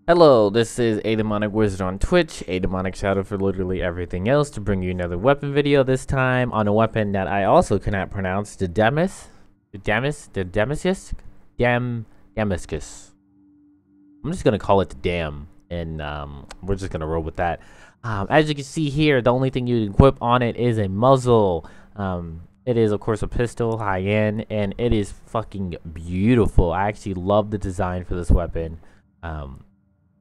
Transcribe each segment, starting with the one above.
Hello, this is Demonic Wizard on Twitch, ADemonicShadow for literally everything else, to bring you another weapon video, this time on a weapon that I also cannot pronounce, Damascus. I'm just gonna call it the Dam, and we're just gonna roll with that. As you can see here, the only thing you equip on it is a muzzle. It is, of course, a pistol, high end, and it is fucking beautiful. I actually love the design for this weapon.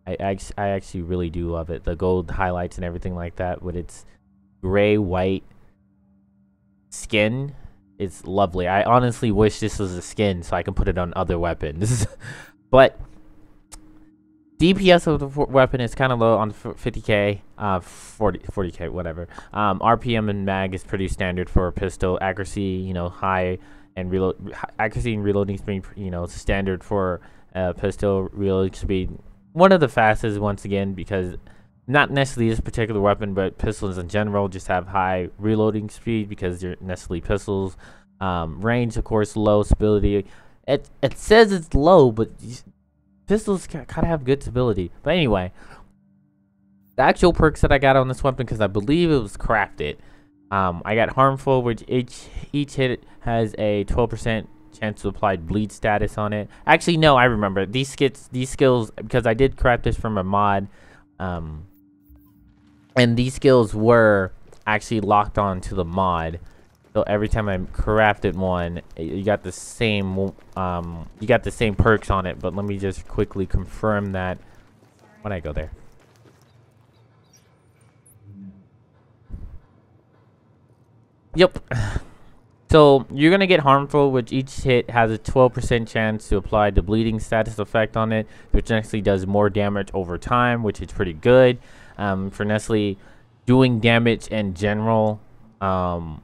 I actually really do love it. The gold highlights and everything like that with its gray white skin. It's lovely. I honestly wish this was a skin so I can put it on other weapons. But DPS of the weapon is kind of low on 50k, 40k, whatever. RPM and mag is pretty standard for a pistol. Accuracy, high, and accuracy and reloading speed, standard for a pistol. Reloading speed, one of the fastest, once again, because not necessarily this particular weapon, but pistols in general just have high reloading speed because they're necessarily pistols. Range, of course, low. Stability, it says it's low, but pistols kind of have good stability. But anyway, the actual perks that I got on this weapon, because I believe it was crafted, I got harmful, which each hit has a 12% chance to apply bleed status on it. Actually, no, I remember these skills, because I did craft this from a mod, and these skills were actually locked on to the mod. So every time I crafted one, you got the same perks on it. But let me just quickly confirm that when I go there. Yep. So you're gonna get harmful, which each hit has a 12% chance to apply the bleeding status effect on it, which actually does more damage over time, which is pretty good for Nestle doing damage in general. And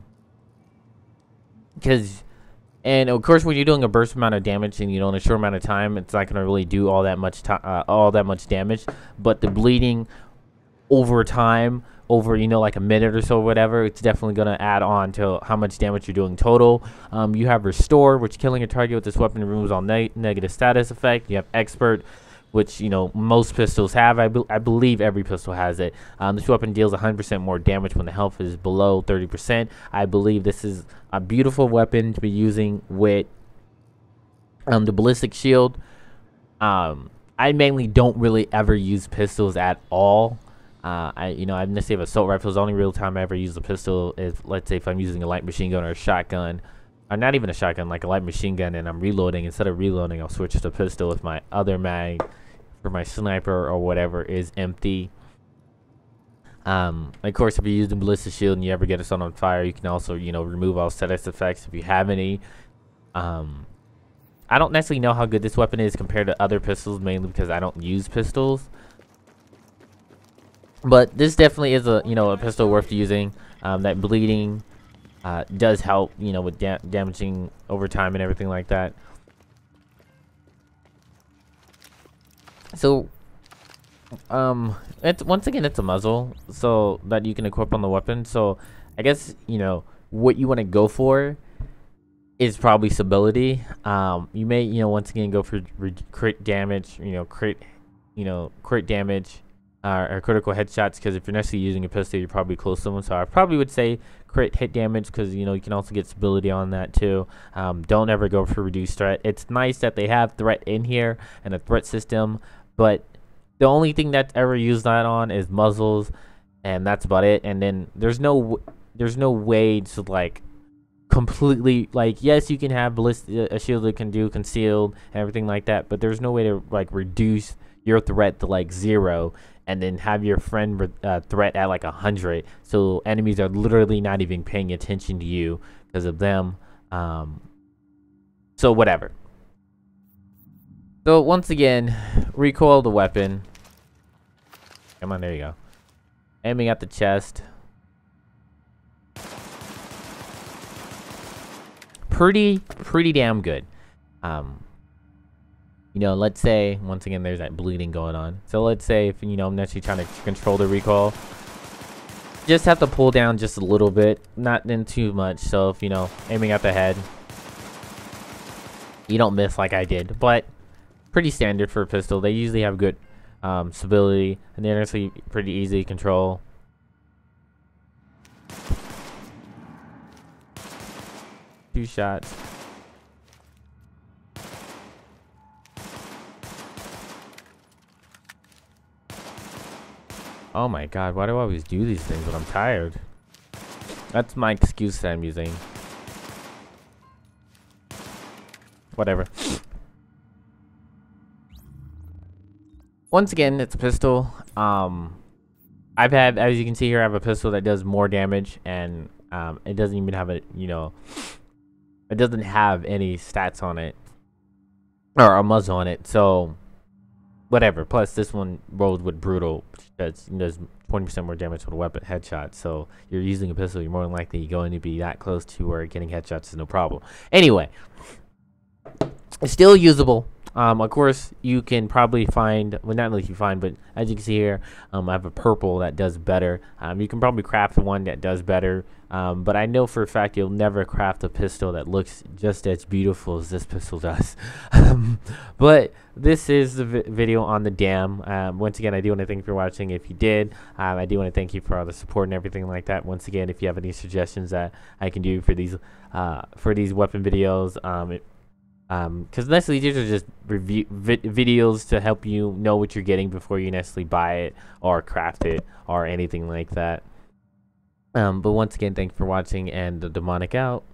of course, when you're doing a burst amount of damage and in a short amount of time, it's not gonna really do all that much damage. But the bleeding over time, over like a minute or so, whatever, it's definitely gonna add on to how much damage you're doing total. You have Restore, which killing a target with this weapon removes all negative status effect. You have Expert, which most pistols have. I believe every pistol has it. This weapon deals 100% more damage when the health is below 30%. I believe this is a beautiful weapon to be using with the ballistic shield. I mainly don't really ever use pistols at all. I necessarily have assault rifles. The only real time I ever use a pistol is, let's say, if I'm using a light machine gun or a shotgun, or not even a shotgun, like a light machine gun, and I'm reloading. Instead of reloading, I'll switch to pistol if my other mag for my sniper or whatever is empty. Of course, if you're using ballistic shield and you ever get a sun on fire, you can also remove all status effects if you have any. I don't necessarily know how good this weapon is compared to other pistols, mainly because I don't use pistols. But this definitely is a pistol worth using. That bleeding does help with damaging over time and everything like that. So once again, it's a muzzle so that you can equip on the weapon. So I guess what you want to go for is probably stability. You may once again go for crit damage, crit damage, or critical headshots, because if you're necessarily using a pistol, you're probably close to someone. So I probably would say crit hit damage, because you can also get stability on that too. Don't ever go for reduced threat. It's nice that they have threat in here and a threat system, but the only thing that's ever used that on is muzzles, and that's about it. And then there's no way to completely, yes, you can have a shield that can do concealed and everything like that, but there's no way to reduce your threat to 0 and then have your friend threat at 100, so enemies are literally not even paying attention to you because of them. So whatever. So once again, recoil the weapon. Come on, there you go. Aiming at the chest. Pretty damn good. Let's say, once again, there's that bleeding going on. So let's say if I'm actually trying to control the recoil, just have to pull down just a little bit, not in too much. So if aiming at the head, you don't miss like I did, but pretty standard for a pistol. They usually have good stability, and they're honestly pretty easy to control. Two shots. Oh my god, why do I always do these things when I'm tired? That's my excuse that I'm using. Whatever. Once again, it's a pistol. I've had, as you can see here, I have a pistol that does more damage, and it doesn't even have a, you know, it doesn't have any stats on it, or a muzzle on it, so whatever. Plus, this one rolls with brutal, which does 20% more damage with a weapon headshot. So you're using a pistol, you're more than likely going to be that close to where getting headshots is no problem. Anyway, it's still usable. Of course, you can probably find, well, not like you find, but as you can see here, I have a purple that does better. You can probably craft one that does better, but I know for a fact you'll never craft a pistol that looks just as beautiful as this pistol does. But this is the video on the Dam. Once again, I do want to thank you for watching. If you did, I do want to thank you for all the support and everything like that. Once again, if you have any suggestions that I can do for these weapon videos, because necessarily these are just review videos to help you know what you're getting before you necessarily buy it or craft it or anything like that. But once again, thanks for watching, and the Demonic out.